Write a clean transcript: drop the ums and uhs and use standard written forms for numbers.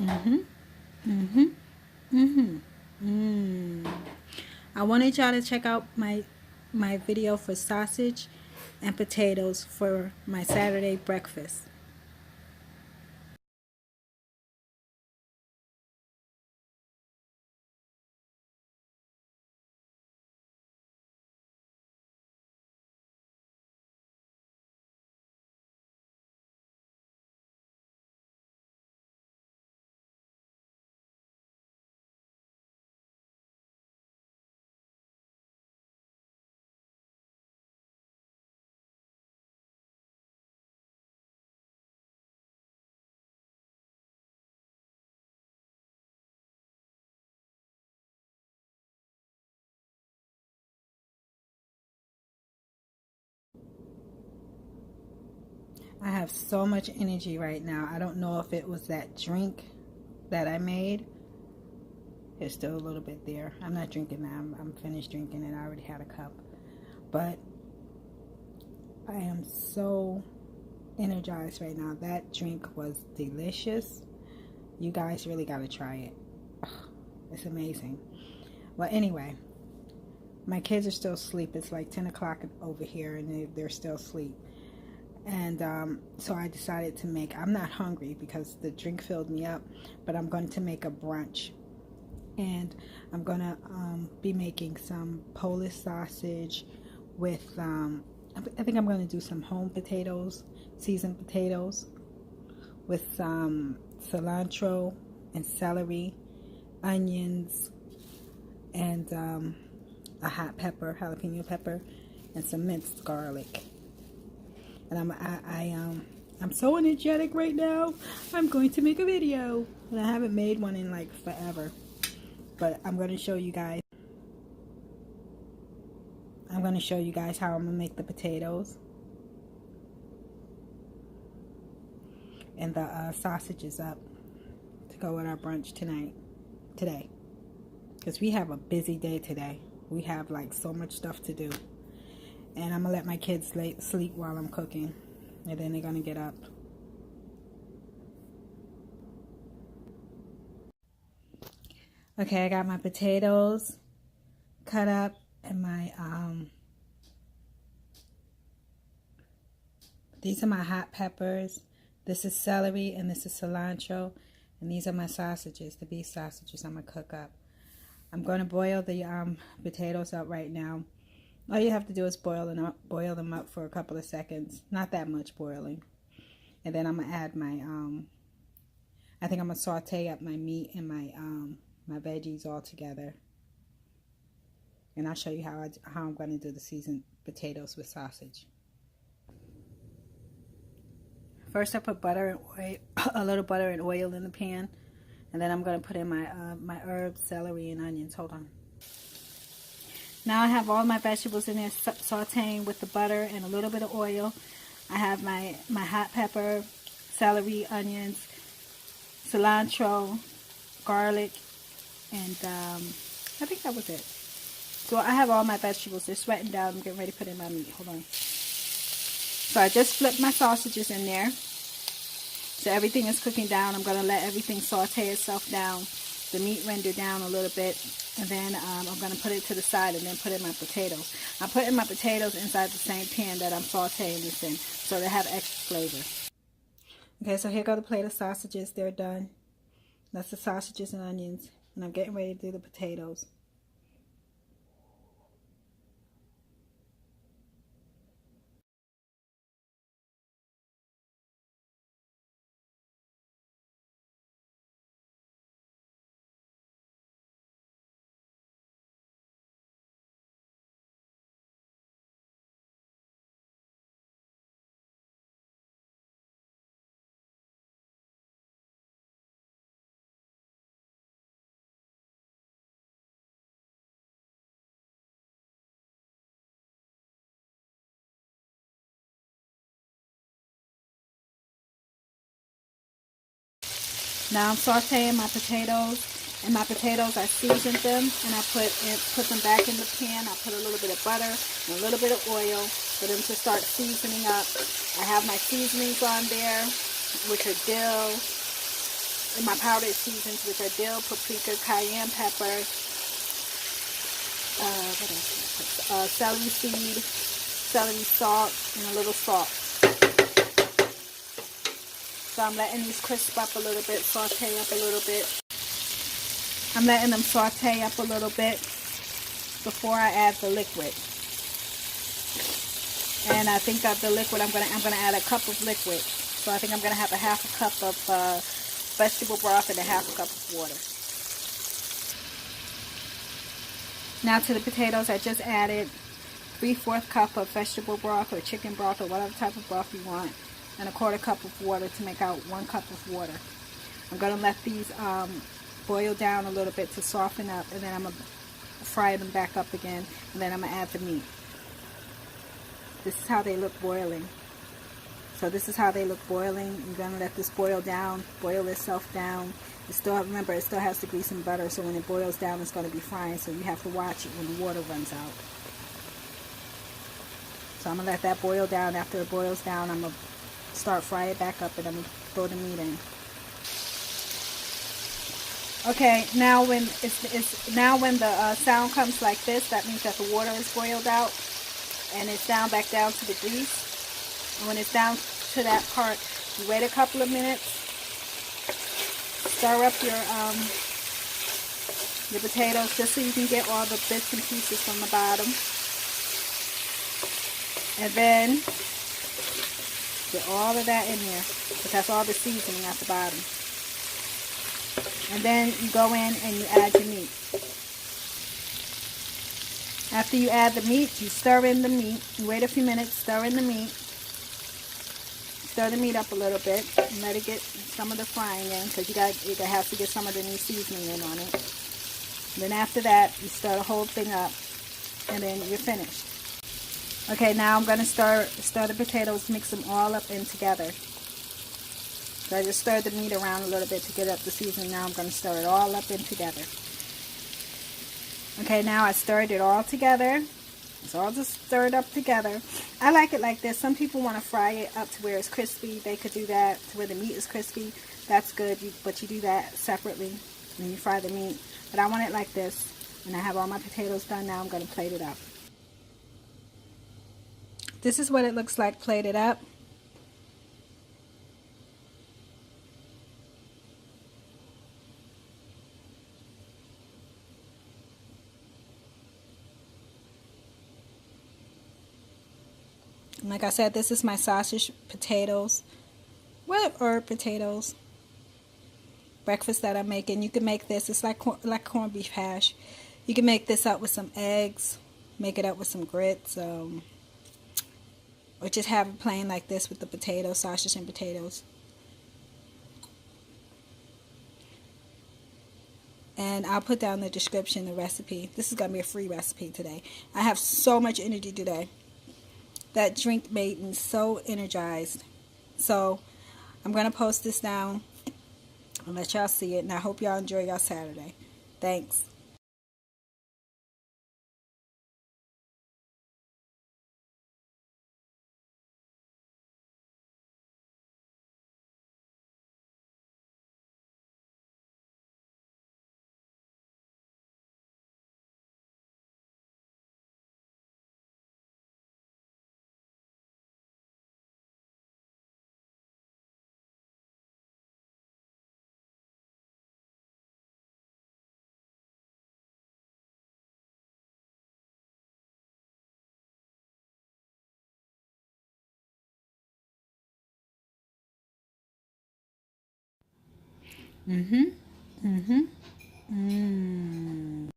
Mm-hmm. Mm-hmm. Mm-hmm. Mm. I wanted y'all to check out my video for sausage and potatoes for my Saturday breakfast. I have so much energy right now. I don't know if it was that drink that I made. There's still a little bit there. I'm not drinking that. I'm finished drinking it. I already had a cup. But I am so energized right now. That drink was delicious. You guys really got to try it. Ugh, it's amazing. Well, anyway, my kids are still asleep. It's like 10 o'clock over here, and they're still asleep. And so I decided to make, I'm not hungry because the drink filled me up, but I'm going to make a brunch. And I'm going to be making some Polish sausage with, I think I'm going to do some home potatoes, seasoned potatoes, with some cilantro and celery, onions, and a hot pepper, jalapeno pepper, and some minced garlic. And I'm so energetic right now. I'm going to make a video, and I haven't made one in like forever. But I'm going to show you guys. I'm going to show you guys how I'm going to make the potatoes and the sausages up to go with our brunch today. Because we have a busy day today. We have like so much stuff to do. And I'm going to let my kids sleep while I'm cooking. And then they're going to get up. Okay, I got my potatoes cut up and my, these are my hot peppers. This is celery and this is cilantro. And these are my sausages, the beef sausages I'm going to cook up. I'm going to boil the potatoes up right now. All you have to do is boil them up for a couple of seconds. Not that much boiling. And then I'm going to add my, I think I'm going to saute up my meat and my veggies all together. And I'll show you how I'm going to do the seasoned potatoes with sausage. First, I put butter and oil, a little butter and oil in the pan, and then I'm going to put in my herbs, celery, and onions. Hold on. Now I have all my vegetables in there sauteing with the butter and a little bit of oil. I have my hot pepper, celery, onions, cilantro, garlic, and I think that was it. So I have all my vegetables. They're sweating down. I'm getting ready to put in my meat. Hold on. So I just flipped my sausages in there. So everything is cooking down. I'm going to let everything saute itself down. The meat render down a little bit. And then I'm going to put it to the side and then put in my potatoes. I'm putting my potatoes inside the same pan that I'm sauteing this in, so they have extra flavor. Okay, so here go the plate of sausages. They're done. That's the sausages and onions. And I'm getting ready to do the potatoes. Now I'm sauteing my potatoes, and my potatoes, I seasoned them, and I put them back in the pan. I put a little bit of butter and a little bit of oil for them to start seasoning up. I have my seasonings on there, which are dill, And my powdered seasons, which are dill, paprika, cayenne pepper, what else? Celery seed, celery salt, and a little salt. So I'm letting these crisp up a little bit, saute up a little bit. I'm letting them saute up a little bit before I add the liquid. And I think of the liquid, I'm gonna add a cup of liquid. So I think I'm gonna have a half a cup of vegetable broth and a half a cup of water. Now to the potatoes, I just added 3/4 cup of vegetable broth or chicken broth or whatever type of broth you want, and a 1/4 cup of water to make out 1 cup of water. I'm gonna let these boil down a little bit to soften up, and then I'm gonna fry them back up again, and then I'm gonna add the meat. This is how they look boiling. So this is how they look boiling. You're gonna let this boil down, boil itself down. It still, remember, it still has to grease and butter, so when it boils down, it's gonna be frying. So you have to watch it when the water runs out. So I'm gonna let that boil down. After it boils down, I'm gonna start frying it back up, and I'm gonna throw the meat in. Okay, now when the sound comes like this, that means that the water is boiled out, and it's down back down to the grease. And when it's down to that part, you wait a couple of minutes, stir up your potatoes just so you can get all the bits and pieces from the bottom, and then get all of that in there, because that's all the seasoning at the bottom. And then you go in and you add your meat. After you add the meat, you stir in the meat. You wait a few minutes, stir in the meat. Stir the meat up a little bit and let it get some of the frying in, because you have to get some of the new seasoning in on it. And then after that, you stir the whole thing up, and then you're finished. Okay, now I'm going to stir the potatoes, mix them all up in together. So I just stirred the meat around a little bit to get up the seasoning. Now I'm going to stir it all up in together. Okay, now I stirred it all together. It's all just stirred up together. I like it like this. Some people want to fry it up to where it's crispy. They could do that to where the meat is crispy. That's good, but you do that separately when you fry the meat. But I want it like this. And I have all my potatoes done. Now I'm going to plate it up. This is what it looks like plated up. Like I said, this is my sausage potatoes, or potatoes breakfast that I'm making. You can make this. It's like corned beef hash. You can make this up with some eggs, make it up with some grits, or just have it plain like this with the potatoes, sausage and potatoes. And I'll put down the description, the recipe. This is going to be a free recipe today. I have so much energy today. That drink made me so energized. So I'm going to post this down and let y'all see it. And I hope y'all enjoy y'all Saturday. Thanks. Mm-hmm. Mm-hmm. Mmm.